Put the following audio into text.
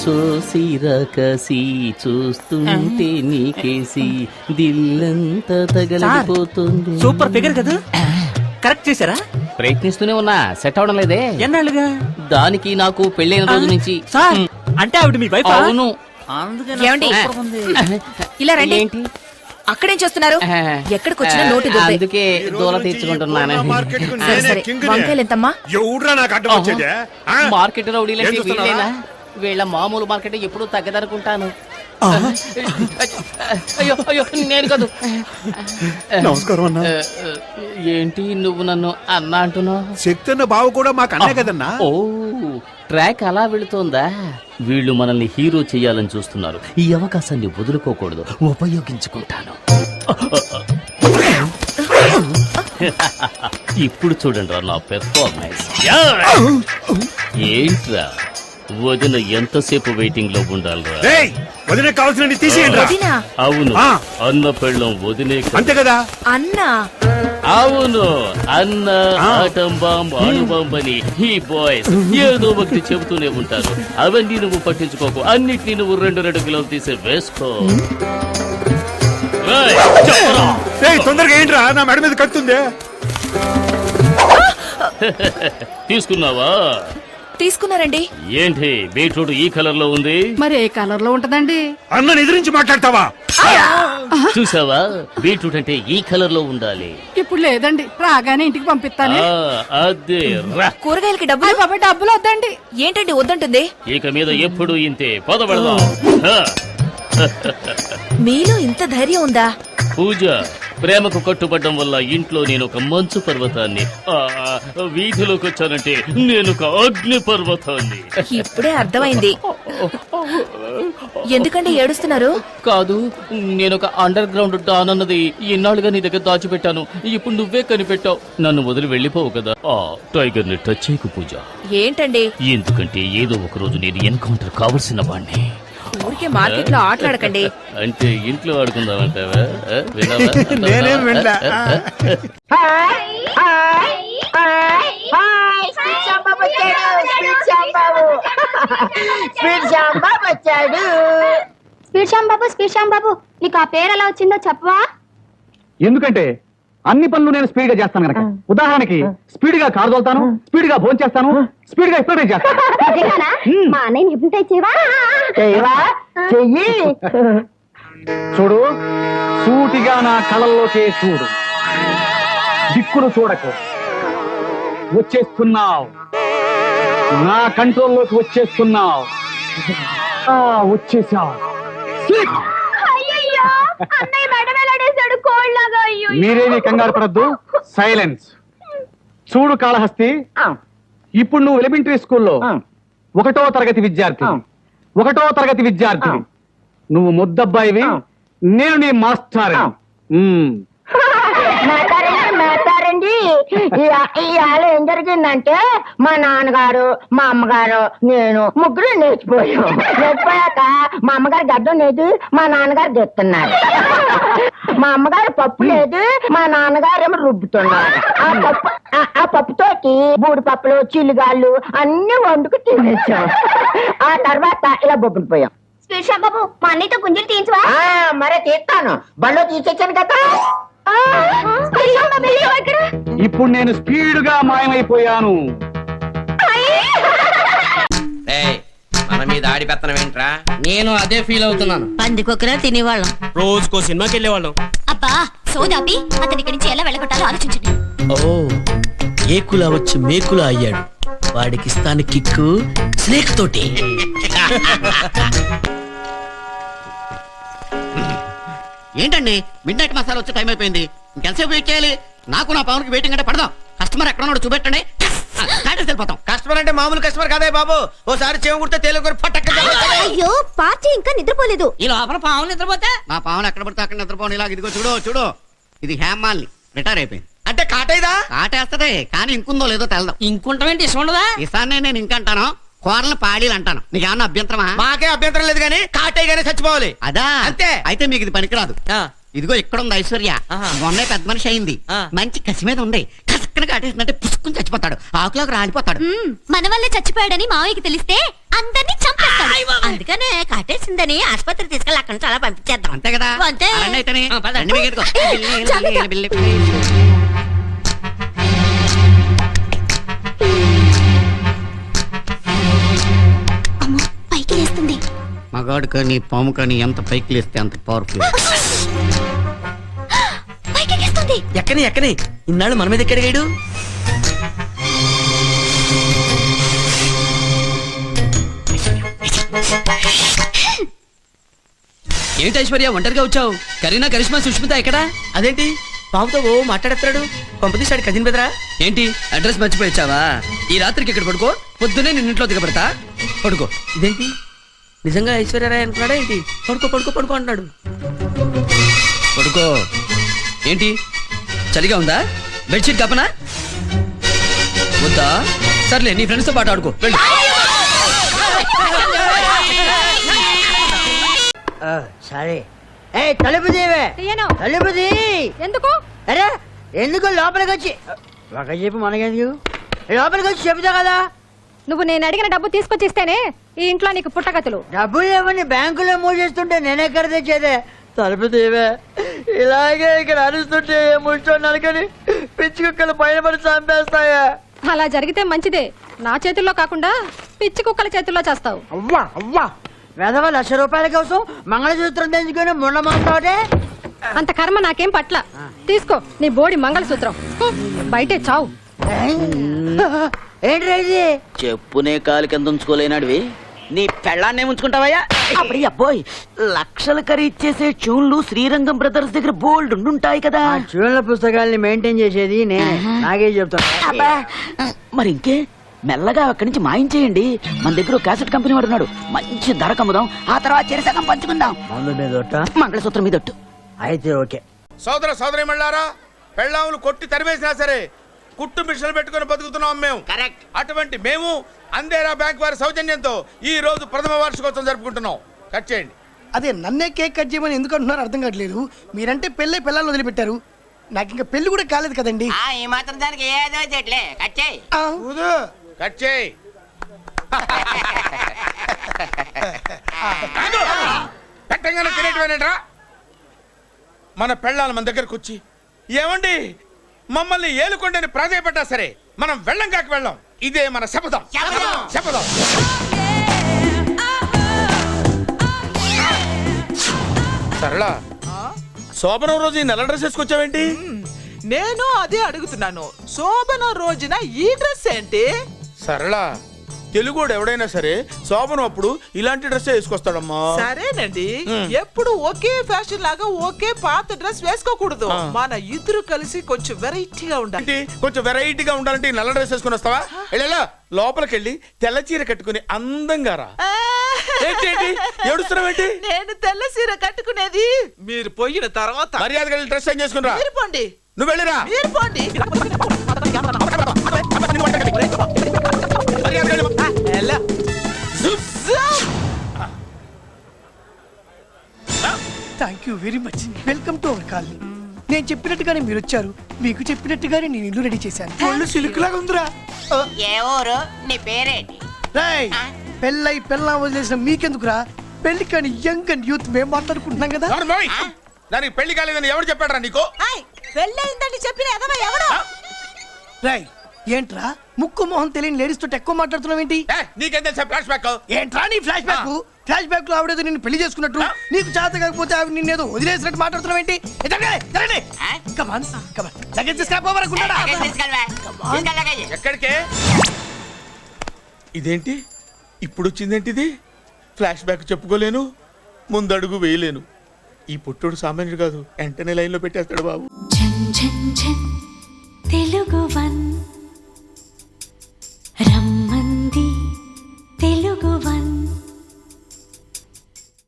సోసిరకసి చూస్తుంటే నీకేసి దిల్లంతా తగలిపోతుంది. Super figure కదా, correct చేశారా? ప్రయత్నిస్తూనే ఉన్నా, సెట్ అవడం లేదే. ఎన్నాళ్ళుగా? దానికి నాకు పెళ్ళైన రోజు నుంచి. సార్ అంటే ఆవిడ మీ వైఫ్? అవును. ఏమండి? ఇలా రండి. ఏంటి అక్కడేం చేస్తున్నారు? ఎక్కడికి వచ్చినా నోటి దుబ్బే. అందుకే దూల తీర్చుకుంటున్నాను. సరే, వంకాయలు ఎంతమ్మా? మార్కెట్ రౌడీలకి వీళ్ళేనా? వీళ్ళ మామూలు మార్కెట్ ఎప్పుడు తగ్గదనుకుంటాను. అయ్యో అయ్యో, నేను కాదు. నమస్కారం అన్నా. ఏంటి నువ్వు నన్ను అన్నా అంటున్నావు? శక్తి అన్న బావ కూడా మాకు అన్నే కదన్నా. ఓ, ట్రాక్ అలా వెళుతోందా? వీళ్ళు మనల్ని హీరో చేయాలని చూస్తున్నారు. ఈ అవకాశాన్ని వదులుకోకూడదు, ఉపయోగించుకుంటాను. ఇప్పుడు చూడండి రా నా పెర్ఫార్మెన్స్. ఏంట్రా వదిన ఎంతసేపు వెయిటింగ్ లో ఉండాలిరా? వదిన కావాల్సిన తీసేయండి. అవును, అన్న పెళ్ళం వదినే అంతే కదా. అన్నా? అవును, అన్న ఆటం బాంబ్ అణుబాంబని ఈ బాయ్స్ ఏదో ఒకటి చెబుతూనే ఉంటారు. అవన్నీ నువ్వు పట్టించుకోకు, అన్నిటినీ నువ్వు 2 కిలోలు తీసి వేసుకో. తొందరగా ఏంట్రా, నా మెడ మీద కత్తుంది. తీసుకున్నావా? తీసుకున్నారండి. ఏంటి బీట్రూట్ ఈ కలర్ లో ఉంది? మరి ఏ కలర్ లో ఉంటదండి? అన్న ఎదిరించి మాట్లాడతావా? చూసావా, బీట్రూట్ అంటే ఈ కలర్ లో ఉండాలి. ఇప్పుడు లేదండి, రాగానే ఇంటికి పంపిస్తాను. అదే రా. కూరగాయలకి డబ్బులు? బాబా డబ్బులు వద్దండి. ఏంటండి వద్దంటుంది? ఇక మీద ఎప్పుడు ఇంతే. పద వెళదాం. మీలో ఇంత ధైర్యం ఉందా? పూజ, ప్రేమకు కట్టుబడ్డం వల్ల ఇంట్లో నేను ఒక మంచు పర్వతాన్ని, వీధిలోకి వచ్చానంటే నేను ఒక అగ్ని పర్వతాన్ని. ఇప్పుడే అర్థమైంది. ఎందుకంటే ఏడుస్తున్నారు? కాదు, నేను ఒక అండర్ గ్రౌండ్ డాన్ అన్నది ఎన్నాళ్ళుగా నీ దగ్గర దాచిపెట్టాను. ఇప్పుడు నువ్వే కనిపెట్టావు. నన్ను వదిలి వెళ్ళిపోవు కదా. టైగర్ ని టచ్ చేయకు పూజ. ఏంటండి? ఎందుకంటే ఏదో ఒక రోజు నేను ఎన్కౌంటర్ కావలసిన వాణ్ణి. ఊరికే మార్కెట్ లో ఆటలాడకండి. అంటే ఇంట్లో ఆడుకుందామంటావా? నేనేం వెళ్ళా. స్పీడ్ శ్యాంబాబు, నీకు ఆ పేరు ఎలా వచ్చిందో చెప్పవా? ఎందుకంటే అన్ని పనులు నేను స్పీడ్ గా చేస్తాను కనుక. ఉదాహరణకి స్పీడ్ గా కారు తోలుతాను, స్పీడ్ గా భోజనం చేస్తాను, స్పీడ్ గా ఎక్స్ప్రెస్ చేస్తాను. మా అన్నయ్య హిప్నటైజ్ చేయవా? చూడు, సూటిగా నా కళ్ళల్లోకే చూడు, దిక్కులు చూడకు. వచ్చేస్తున్నావు, నా కంట్రోల్లోకి వచ్చేస్తున్నావు. వచ్చేసావు. మీరేమీ కంగారు పడద్దు, సైలెన్స్. చూడు కాళహస్తి, ఇప్పుడు నువ్వు ఎలిమెంటరీ స్కూల్లో 1వ తరగతి విద్యార్థి. 1వ తరగతి విద్యార్థి నువ్వు ముద్దబ్బాయివి, నేను నీ మాస్టర్. మాట్లాడండి. ఇవాళ ఏం జరిగిందంటే మా నాన్నగారు, మా అమ్మగారు, నేను ముగ్గురు నేర్చిపోయాక మా అమ్మగారు గడ్డం లేదు, మా నాన్నగారు తెస్తున్నారు. మా అమ్మగారు పప్పు లేదు, మా నాన్నగారు ఏమో రుబ్బుతున్నారు. ఆ పప్పుతోటి బూడి పప్పులు, చిల్లుగాళ్ళు అన్ని వండుకు తినేసాం. ఆ తర్వాత ఇలా బొబ్బులు పోయాం. బాబు, మా అన్నయ్యతో గుంజలు తీయించవా? మరే తీస్తాను, బళ్ళు తీసేచ్చాను కదా. ఇప్పుడు నేను స్పీడ్గా మాయమైపోయాను. మన మీద ఆడి పెత్తనం ఏంట్రా? నేను అదే ఫీల్ అవుతున్నాను. పందికొక్కరా తినేవాళ్ళం, రోజుకో సినిమాకి వెళ్ళేవాళ్ళం. అబ్బా సోదాపి, అతని ఇక్కడి నుంచి ఎలా వెళ్ళగొట్టాలో ఆలోచించండి. ఓ, ఏకులా వచ్చి మేకులా అయ్యాడు. వాడికి ఇస్తాను కిక్కు స్నేక్ తోటి. ఏంటండి, మిడ్ నైట్ మసాలా వచ్చే టైం అయిపోయింది. ఇంకెంతసేపు వెయిట్ చేయాలి? నాకు నా పవన్కి వెయిటింగ్ అంటే పడదాం. కస్టమర్ ఎక్కడ ఉన్నాడో చూపెట్టండి, వెళ్ళిపోతాం. కస్టమర్ అంటే మామూలు కస్టమర్ కాదే బాబు. ఓసారి చేమ కుడితే తేలికూర పట్టక. అయ్యో, పార్టీ ఇంకా నిద్రపోలేదు. ఈ లోపల పావులు నిద్రపోతే మా పావులు ఎక్కడ పడితే అక్కడ నిద్రపోని. ఇలాగ ఇదిగో చూడు చూడు, ఇది హేమాల్ని, రిటైర్ అయిపోయింది. అంటే కాటైదా? కాటేస్తదే, కానీ ఇంకుందో లేదో తెలదాం. ఇంకుంటామేంటి? ఇష్టం ఉండదా? ఈసారి నేను ఇంకంటాను, కూరలు పాడీలు అంటాను. నీకేమన్నా అభ్యంతరమా? మాకే అభ్యంతరం లేదు, కానీ కాటైగానే చచ్చిపోవాలి. అదా అంతే. అయితే మీకు ఇది పనికిరాదు. ఇదిగో ఇక్కడ ఉంది ఐశ్వర్య, మొన్నే పెద్ద మనిషి అయింది. మంచి కసి మీద ఉంది, కసక్కన కాటేసిందంటే పుసుకుని చచ్చిపోతాడు, ఆకులోకి రాలిపోతాడు. మన వల్లే చచ్చిపోయాడని మావయ్యకి తెలిస్తే అందరినీ చంపేస్తాడు. అందుకనే కట్టేసిందని ఆసుపత్రి తీసుకెళ్ళి అక్కడి నుంచి అలా పంపించేద్దాం. అంతే కదా అంతే. రండి అయితేనే. ఆ, పద. రండి మిగెత్తుకో. చాలు. బిల్లి. అమ్మో, పైకి లేస్తుంది. మగాడు కానీ పాము కానీ ఎంత పైకి లేస్తే అంత పవర్ఫుల్. పైకి ఎక్కేస్తుంది. ఎక్కని ఇన్నాళ్ళు మన మీద ఎక్కడిగాడు. ఏంటి ఐశ్వర్య ఒంటరిగా వచ్చావు? కరీనా, కరిష్మా, సుష్మిత ఎక్కడా? అదేంటి పాముతో ఓ మాట్లాడేస్తాడు. పంపతీశాడు కజిన్ బెదరా. ఏంటి అడ్రస్ మర్చిపోయిచ్చావా? ఈ రాత్రికి ఇక్కడ పడుకో, పొద్దునే నిన్న ఇంట్లో దిగబడతా. పడుకో. ఇదేంటి నిజంగా ఐశ్వర్యరాయ్ అనుకున్నాడా ఏంటి? పడుకో అంటున్నాడు. పడుకో. ఏంటి చలిగా ఉందా? బెడ్షీట్ కప్పనా? వద్దా? సర్లే, నీ ఫ్రెండ్స్ తో పాటు ఆడుకో. వెళ్ళు. సరే ఏ తలుపు తీవే తలుపు తీ. ఎందుకు? అరే ఎందుకు లోపలికి వచ్చి ఒక చెప్పు మనకెందుకు లోపలికి వచ్చి చెబుతా కదా. నువ్వు నేను అడిగిన డబ్బు తీసుకొచ్చిస్తేనే ఈ ఇంట్లో నీకు పుట్టగతులు. డబ్బులు ఏమని బ్యాంకులో మూసేస్తుంటే నేనెక్కడ తెచ్చేదే. తలుపు తీవే. ఇలాగే ఇక్కడ అరుస్తుంటే ముష్టన్నాను కానీ పిచ్చి కుక్కలు పైన పడి చంపేస్తాయా. అలా జరిగితే మంచిదే. నా చేతుల్లో కాకుండా పిచ్చి కుక్కల చేతుల్లో చేస్తావు. అవ్వా వెధవ 1,00,000 రూపాయల కోసం మంగళసూత్రం తెంచుకొని ముండమంటాడే. అంత కర్మ నాకేం పట్ల. తీసుకో నీ బోడి మంగళసూత్రం. బయటే చావు. ఏంటి ఇది? చెప్పునే కాలు కింద ఉంచుకోలేనాడివి నీ పెళ్ళాన్నే ఉంచుకుంటావయ్యా. అప్పుడు అబ్బోయ్ లక్షలు ఖరీచేసే చూన్లు శ్రీరంగం బ్రదర్స్ దగ్గర బోల్డ్ ఉండుంటాయి కదా. చూళ్ళ పుస్తకాల్ని మెయింటైన్ చేసేది నేనే. నాకే చెప్తాను. మరి ఇంకే మెల్లగా అక్కడి నుంచి మాయించేయండి. మన దగ్గర క్యాసెట్ కంపెనీ వాడు ఉన్నాడు. మంచి ధర కమ్ముదాం. ఆ తర్వాత చెరసగం పంచుకుందాం. మందు మీద ఒట్ట? మంగళసూత్రం మీద ఒట్టు. అయితే ఓకే. సోదరి మళ్ళారా, పెళ్ళాములు కొట్టి తరివేసినా సరే కుట్టు మిషన్లు పెట్టుకుని బతుకుతున్నాం మేము. కరెక్ట్. అటువంటి మేము అందేరా బ్యాంక్ వారి సౌజన్యంతో ఈ రోజు ప్రథమ వార్షికోత్సవం జరుపుకుంటున్నాం. కట్ చేయండి. అదే నన్నే కేక్ కట్ చేయమని ఎందుకు అంటున్నారో అర్థం కావట్లేదు. మీరంటే పెళ్ళే పిల్లలు వదిలిపెట్టారు. నాకు ఇంకా పెళ్లి కూడా కాలేదు కదండి. ఈ మాత్రం దానికి ఏదో చెట్లే కట్ చేయి. కట్ చేయి. పెట్టంగానే తినేటివేనేట్రా. మన పెళ్ళాలు మన దగ్గరకు వచ్చి ఏమండి మమ్మల్ని ఏలుకొండని ప్రాధాయపడ్డా సరే మనం వెళ్ళం కాక వెళ్ళాం. ఇదే మన శపథం. సరళ, శోభనం రోజు ఈ నల్ల డ్రెస్ వేసుకొచ్చావేంటి? నేను అదే అడుగుతున్నాను. శోభన రోజున ఈ డ్రెస్ ఏంటి? సరళ, తెలుగుడు ఎవడైనా సరే శోభనం అప్పుడు ఇలాంటి డ్రెస్ వేసుకొస్తాడమ్మా. సరేనండి, ఎప్పుడు ఒకే ఫ్యాషన్ లాగా ఒకే పాత డ్రెస్ వేసుకోకూడదు. మన ఇద్దరు కలిసి కొంచెం వెరైటీగా ఉండాలి. కొంచెం వెరైటీగా ఉండాలంటే ఈ నల్ల డ్రెస్ వేసుకుని వస్తావా? వెళ్ళా లోపలికి వెళ్ళి తెల్ల చీర కట్టుకుని అందంగా రా. ఏడుస్తున్నావేంటి? నేను తెల్ల చీర కట్టుకునేది మీరు పోయిన తర్వాత. మర్యాదగా వెళ్ళి డ్రెస్ చేంజ్ చేసుకుని రా. మీరు పోండి. నువ్వు వెళ్ళిరా. మీరు పోండి. Thank you very much. Welcome to our colony. నేను చెప్పినట్టుగానే మీరు వచ్చారు. మీకు చెప్పినట్టుగానే నేను ఇల్లు రెడీ చేశాను. ఒళ్ళు సిల్క్ లాగా ఉందిరా. ఏ ఊరు? నీ పేరేంటి? రాయ్ పెళ్ళై పెళ్ళా వదిలేసిన మీకెందుకురా? పెళ్లి కాని యంగ్ అండ్ యూత్ మేము మాట్లాడుకుంటున్నాం కదా. దానికి పెళ్లి కాలేదని ఎవరు చెప్పాడరా నీకు? పెళ్ళయిందని చెప్పిన ఎదవ ఎవడు? రాయ్ ఏంట్రా ముక్కు మొహం తెలియని లేడీస్ తోటి ఎక్కువ మాట్లాడుతున్నావు ఏంటి? నీకేం తెలుసా ఫ్లాష్ బ్యాక్? ఏంట్రా నీ ఫ్లాష్ బ్యాక్? ఫ్లాష్ బ్యాక్ లో ఆవిడేదో నిన్ను పెళ్లి చేసుకున్నట్టు, నీకు చేత కాకపోతే ఆవిడ నిన్నేదో వదిలేసినట్టు మాట్లాడుతున్నావు ఏంటి? ఎక్కడికే? ఇదేంటి ఇప్పుడు వచ్చిందేంటి? ఇది ఫ్లాష్ బ్యాక్ చెప్పుకోలేను, ముందడుగు వేయలేను. ఈ పుట్టుడు సామాన్యుడు కాదు, వెంటనే లైన్ లో పెట్టేస్తాడు బాబు.